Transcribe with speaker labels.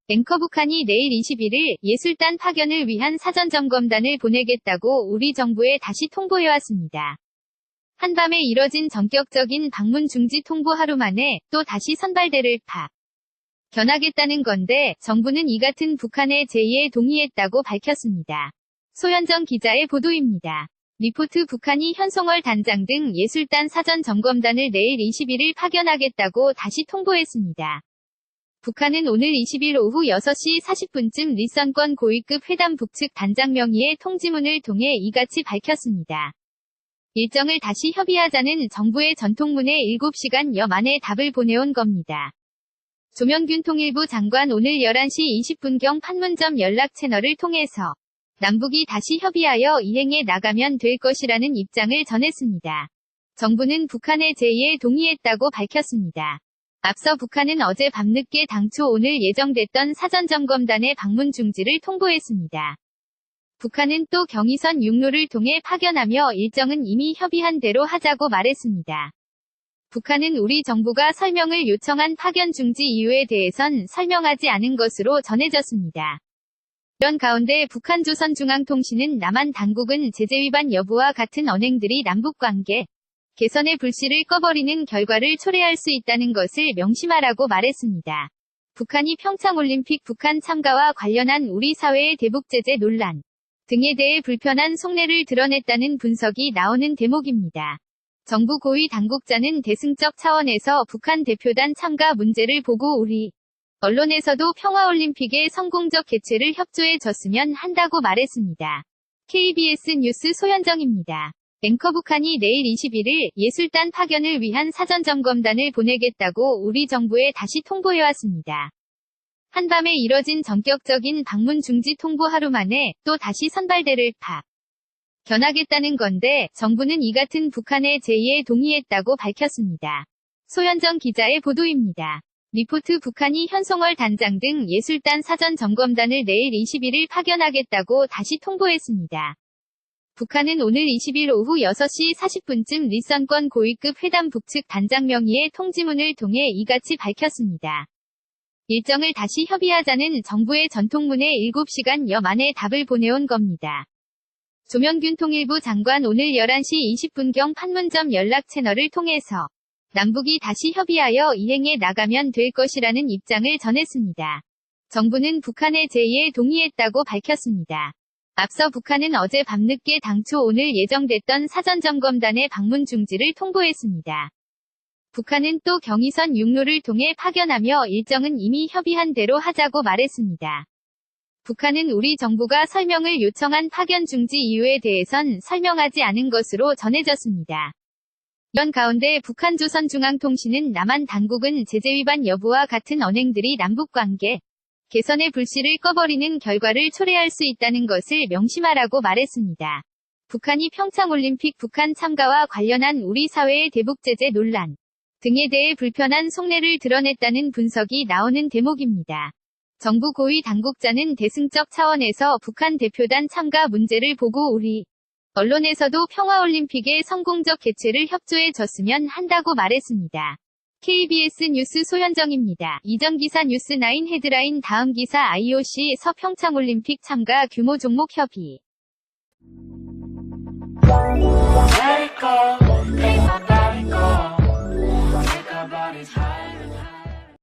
Speaker 1: 앵커 북한이 내일 21일 예술단 파견을 위한 사전점검단을 보내겠다고 우리 정부에 다시 통보해왔습니다. 한밤에 이뤄진 전격적인 방문 중지 통보 하루 만에 또 다시 선발대를 파견하겠다는 건데 정부는 이 같은 북한의 제의에 동의했다고 밝혔습니다. 소현정 기자의 보도입니다. 리포트 북한이 현송월 단장 등 예술단 사전점검단을 내일 21일 파견하겠다고 다시 통보했습니다. 북한은 오늘 20일 오후 6시 40분쯤 리선권 고위급 회담 북측 단장 명의의 통지문을 통해 이같이 밝혔습니다. 일정을 다시 협의하자는 정부의 전통문에 7시간여 만에 답을 보내온 겁니다. 조명균 통일부 장관 오늘 11시 20분경 판문점 연락 채널을 통해서 남북이 다시 협의하여 이행해 나가면 될 것이라는 입장을 전했습니다. 정부는 북한의 제의에 동의했다고 밝혔습니다. 앞서 북한은 어제 밤늦게 당초 오늘 예정됐던 사전점검단의 방문 중지를 통보했습니다. 북한은 또 경의선 육로를 통해 파견하며 일정은 이미 협의한 대로 하자고 말했습니다. 북한은 우리 정부가 설명을 요청한 파견 중지 이유에 대해선 설명하지 않은 것으로 전해졌습니다. 이런 가운데 북한조선중앙통신은 남한 당국은 제재 위반 여부와 같은 언행들이 남북관계 개선의 불씨를 꺼버리는 결과를 초래할 수 있다는 것을 명심하라고 말했습니다. 북한이 평창올림픽 북한 참가와 관련한 우리 사회의 대북제재 논란 등에 대해 불편한 속내를 드러냈다는 분석이 나오는 대목입니다. 정부 고위 당국자는 대승적 차원에서 북한 대표단 참가 문제를 보고 우리 언론에서도 평화올림픽의 성공적 개최를 협조해 줬으면 한다고 말했습니다. KBS 뉴스 소현정입니다. 앵커 북한이 내일 21일 예술단 파견을 위한 사전점검단을 보내겠다고 우리 정부에 다시 통보해왔습니다. 한밤에 이뤄진 전격적인 방문 중지 통보 하루 만에 또 다시 선발대를 파견하겠다는 건데 정부는 이 같은 북한의 제의에 동의했다고 밝혔습니다. 소현정 기자의 보도입니다. 리포트 북한이 현송월 단장 등 예술단 사전점검단을 내일 21일 파견하겠다고 다시 통보했습니다. 북한은 오늘 20일 오후 6시 40분쯤 리선권 고위급 회담 북측 단장 명의의 통지문을 통해 이같이 밝혔습니다. 일정을 다시 협의하자는 정부의 전통문에 7시간여 만에 답을 보내온 겁니다. 조명균 통일부 장관 오늘 11시 20분경 판문점 연락 채널을 통해서 남북이 다시 협의하여 이행해 나가면 될 것이라는 입장을 전했습니다. 정부는 북한의 제의에 동의했다고 밝혔습니다. 앞서 북한은 어제 밤늦게 당초 오늘 예정됐던 사전점검단의 방문 중지를 통보했습니다. 북한은 또 경의선 육로를 통해 파견하며 일정은 이미 협의한 대로 하자고 말했습니다. 북한은 우리 정부가 설명을 요청한 파견 중지 이유에 대해선 설명하지 않은 것으로 전해졌습니다. 이런 가운데 북한조선중앙통신은 남한 당국은 제재 위반 여부와 같은 언행들이 남북관계 개선의 불씨를 꺼버리는 결과를 초래할 수 있다는 것을 명심하라고 말했습니다. 북한이 평창올림픽 북한 참가와 관련한 우리 사회의 대북제재 논란 등에 대해 불편한 속내를 드러냈다는 분석이 나오는 대목입니다. 정부 고위 당국자는 대승적 차원에서 북한 대표단 참가 문제를 보고 우리 언론에서도 평화올림픽의 성공적 개최를 협조해 줬으면 한다고 말했습니다. KBS 뉴스 소현정입니다. 이전 기사 뉴스9 헤드라인 다음 기사 IOC 서 평창올림픽 참가 규모 종목 협의